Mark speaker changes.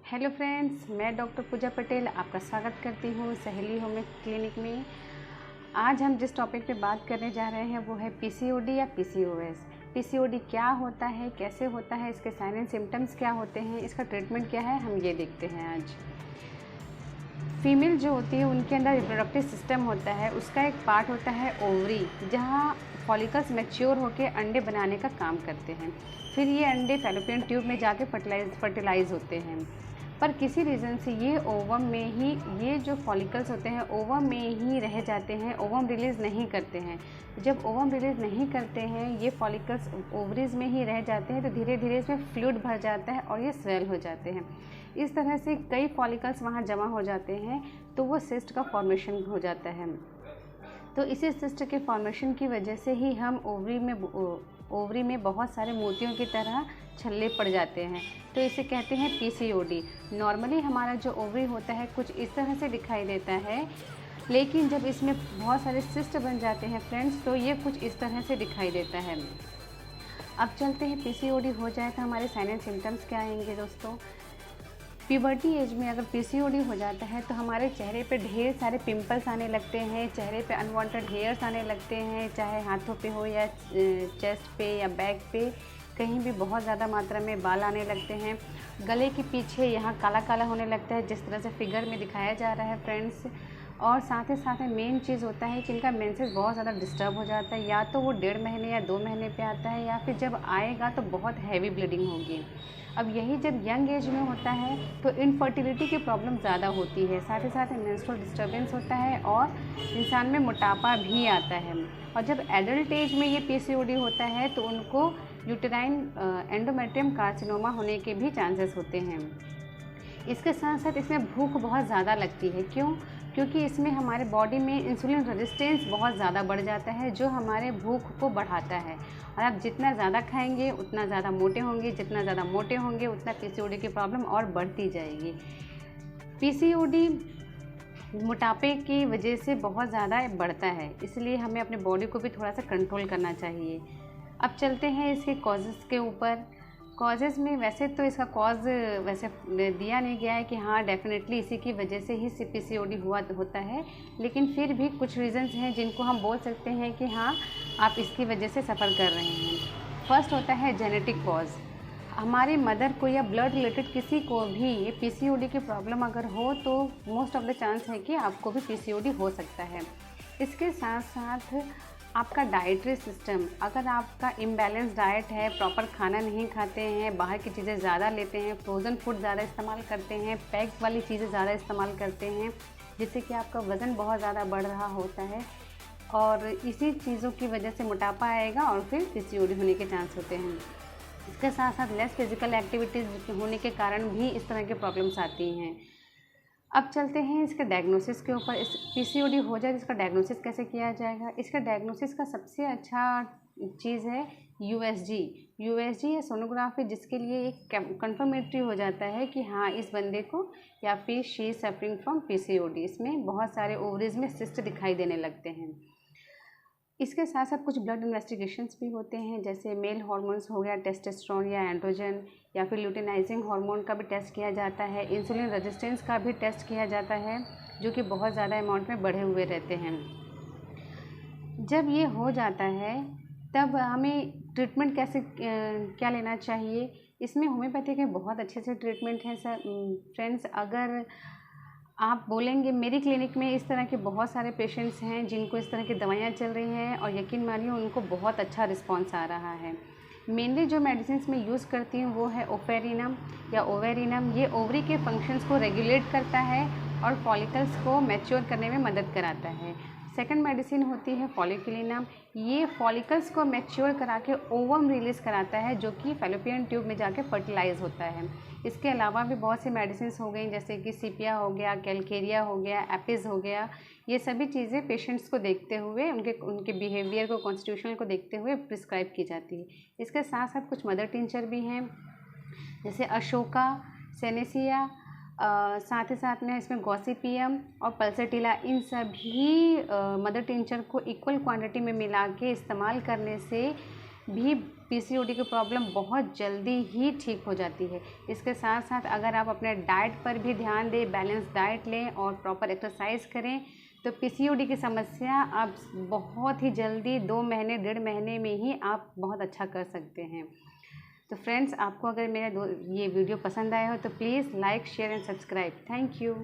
Speaker 1: Hello friends, मैं doctor पूजा पटेल आपका स्वागत करती हूँ सहेली होम्यो क्लिनिक में। आज हम जिस टॉपिक पे बात करने जा रहे हैं वो है पीसीओडी या पीसीओएस। पीसीओडी क्या होता है, कैसे होता है, इसके साइन एंड सिम्टम्स क्या होते हैं, इसका ट्रीटमेंट क्या है, हम ये देखते हैं आज। फीमेल जो होती है उनके अंदर रिप्रोडक्टिव सिस्टम होता है, उसका एक पार्ट होता है ओवरी, जहाँ फॉलिकल्स मैच्योर होकर अंडे बनाने का काम करते हैं। फिर ये अंडे फैलोपियन ट्यूब में जाके फर्टिलाइज होते हैं। पर किसी रीज़न से ये ओवम में ही, ये जो फॉलिकल्स होते हैं ओवम में ही रह जाते हैं, ओवम रिलीज़ नहीं करते हैं। जब ओवम रिलीज़ नहीं करते हैं, ये फॉलिकल्स ओवरीज में ही रह जाते हैं, तो धीरे धीरे इसमें फ्लूइड भर जाता है और ये स्वेल हो जाते हैं। इस तरह से कई फॉलिकल्स वहाँ जमा हो जाते हैं, तो वो सिस्ट का फॉर्मेशन हो जाता है। तो इसी सिस्ट के फॉर्मेशन की वजह से ही हम ओवरी में बहुत सारे मोतियों की तरह छल्ले पड़ जाते हैं, तो इसे कहते हैं पीसीओडी। नॉर्मली हमारा जो ओवरी होता है कुछ इस तरह से दिखाई देता है, लेकिन जब इसमें बहुत सारे सिस्ट बन जाते हैं फ्रेंड्स, तो ये कुछ इस तरह से दिखाई देता है। अब चलते हैं, पीसीओडी हो जाए तो हमारे साइन एंड सिम्टम्स क्या आएंगे दोस्तों। प्यूबर्टी एज में अगर पीसीओडी हो जाता है तो हमारे चेहरे पे ढेर सारे पिंपल्स आने लगते हैं, चेहरे पे अनवांटेड हेयर्स आने लगते हैं, चाहे हाथों पे हो या चेस्ट पे या बैक पे, कहीं भी बहुत ज़्यादा मात्रा में बाल आने लगते हैं। गले के पीछे यहाँ काला काला होने लगता है, जिस तरह से फिगर में दिखाया जा रहा है फ्रेंड्स। और साथ ही साथ में मेन चीज़ होता है कि इनका मेंसेस बहुत ज़्यादा डिस्टर्ब हो जाता है, या तो वो 1.5 महीने या 2 महीने पे आता है, या फिर जब आएगा तो बहुत हैवी ब्लीडिंग होगी। अब यही जब यंग एज में होता है तो इनफर्टिलिटी की प्रॉब्लम ज़्यादा होती है, साथ ही साथ मेंस्ट्रुअल डिस्टर्बेंस होता है और इंसान में मोटापा भी आता है। और जब एडल्ट एज में ये पीसीओडी होता है तो उनको यूटेराइन एंडोमेट्रियम कार्सिनोमा होने के भी चांसेस होते हैं। इसके साथ साथ इसमें भूख बहुत ज़्यादा लगती है। क्यों? क्योंकि इसमें हमारे बॉडी में इंसुलिन रेजिस्टेंस बहुत ज़्यादा बढ़ जाता है, जो हमारे भूख को बढ़ाता है। और आप जितना ज़्यादा खाएंगे उतना ज़्यादा मोटे होंगे, जितना ज़्यादा मोटे होंगे उतना पीसीओडी की प्रॉब्लम और बढ़ती जाएगी। पीसीओडी मोटापे की वजह से बहुत ज़्यादा बढ़ता है, इसलिए हमें अपने बॉडी को भी थोड़ा सा कंट्रोल करना चाहिए। अब चलते हैं इसके कॉजेज़ के ऊपर। कॉजेज़ में वैसे तो इसका कॉज वैसे दिया नहीं गया है कि हाँ डेफिनेटली इसी की वजह से ही पीसीओडी होता है, लेकिन फिर भी कुछ रीज़न्स हैं जिनको हम बोल सकते हैं कि हाँ आप इसकी वजह से सफ़र कर रहे हैं। फर्स्ट होता है जेनेटिक कॉज। हमारी मदर को या ब्लड रिलेटेड किसी को भी ये पीसीओडी की प्रॉब्लम अगर हो तो मोस्ट ऑफ द चांस है कि आपको भी पीसीओडी हो सकता है। इसके साथ साथ आपका डाइटरी सिस्टम, अगर आपका इम्बैलेंस डाइट है, प्रॉपर खाना नहीं खाते हैं, बाहर की चीज़ें ज़्यादा लेते हैं, फ्रोज़न फूड ज़्यादा इस्तेमाल करते हैं, पैक वाली चीज़ें ज़्यादा इस्तेमाल करते हैं, जिससे कि आपका वज़न बहुत ज़्यादा बढ़ रहा होता है, और इसी चीज़ों की वजह से मोटापा आएगा और फिर पीसीओडी होने के चांस होते हैं। इसके साथ साथ लेस फिजिकल एक्टिविटीज़ होने के कारण भी इस तरह की प्रॉब्लम्स आती हैं। अब चलते हैं इसके डायग्नोसिस के ऊपर। इस पीसीओडी हो जाए इसका डायग्नोसिस कैसे किया जाएगा। इसका डायग्नोसिस का सबसे अच्छा चीज़ है यूएसजी या सोनोग्राफी, जिसके लिए एक कंफर्मेटरी हो जाता है कि हाँ इस बंदे को या फिर she is suffering from PCOD. इसमें बहुत सारे ओवरीज में सिस्ट दिखाई देने लगते हैं। इसके साथ साथ कुछ ब्लड इन्वेस्टिगेशंस भी होते हैं, जैसे मेल हार्मोन्स हो गया, टेस्टोस्टेरोन या एंड्रोजन, या फिर ल्यूटेनाइजिंग हार्मोन का भी टेस्ट किया जाता है, इंसुलिन रेजिस्टेंस का भी टेस्ट किया जाता है, जो कि बहुत ज़्यादा अमाउंट में बढ़े हुए रहते हैं। जब ये हो जाता है तब हमें ट्रीटमेंट कैसे क्या लेना चाहिए। इसमें होम्योपैथी के बहुत अच्छे से ट्रीटमेंट हैं सर फ्रेंड्स। अगर आप बोलेंगे मेरी क्लिनिक में इस तरह के बहुत सारे पेशेंट्स हैं जिनको इस तरह की दवाइयाँ चल रही हैं, और यकीन मानिए उनको बहुत अच्छा रिस्पांस आ रहा है। मेनली जो मेडिसिन में यूज़ करती हूँ वो है ओपेरिनम या ओवेरिनम। ये ओवरी के फंक्शंस को रेगुलेट करता है और फॉलिकल्स को मैच्योर करने में मदद कराता है। सेकंड मेडिसिन होती है फॉलिक्युलिनम। ये फॉलिकल्स को मैच्योर करा के ओवम रिलीज़ कराता है, जो कि फैलोपियन ट्यूब में जाके फर्टिलाइज होता है। इसके अलावा भी बहुत सी मेडिसिन हो गई, जैसे कि सीपिया हो गया, कैलकेरिया हो गया, एपिस हो गया। ये सभी चीज़ें पेशेंट्स को देखते हुए, उनके बिहेवियर को, कॉन्स्टिट्यूशन को देखते हुए प्रिस्क्राइब की जाती है। इसके साथ साथ कुछ मदर टिंचर भी हैं, जैसे अशोका, सेनेसिया, साथ ही साथ में इसमें गॉसिपियम और पल्सेटिला। इन सभी मदर टिंचर को इक्वल क्वांटिटी में मिला के इस्तेमाल करने से भी पीसीओडी की प्रॉब्लम बहुत जल्दी ही ठीक हो जाती है। इसके साथ साथ अगर आप अपने डाइट पर भी ध्यान दें, बैलेंस डाइट लें और प्रॉपर एक्सरसाइज करें, तो पीसीओडी की समस्या आप बहुत ही जल्दी 2 महीने 1.5 महीने में ही आप बहुत अच्छा कर सकते हैं। तो फ्रेंड्स, आपको अगर मेरा ये वीडियो पसंद आया हो तो please like, share and subscribe. Thank you.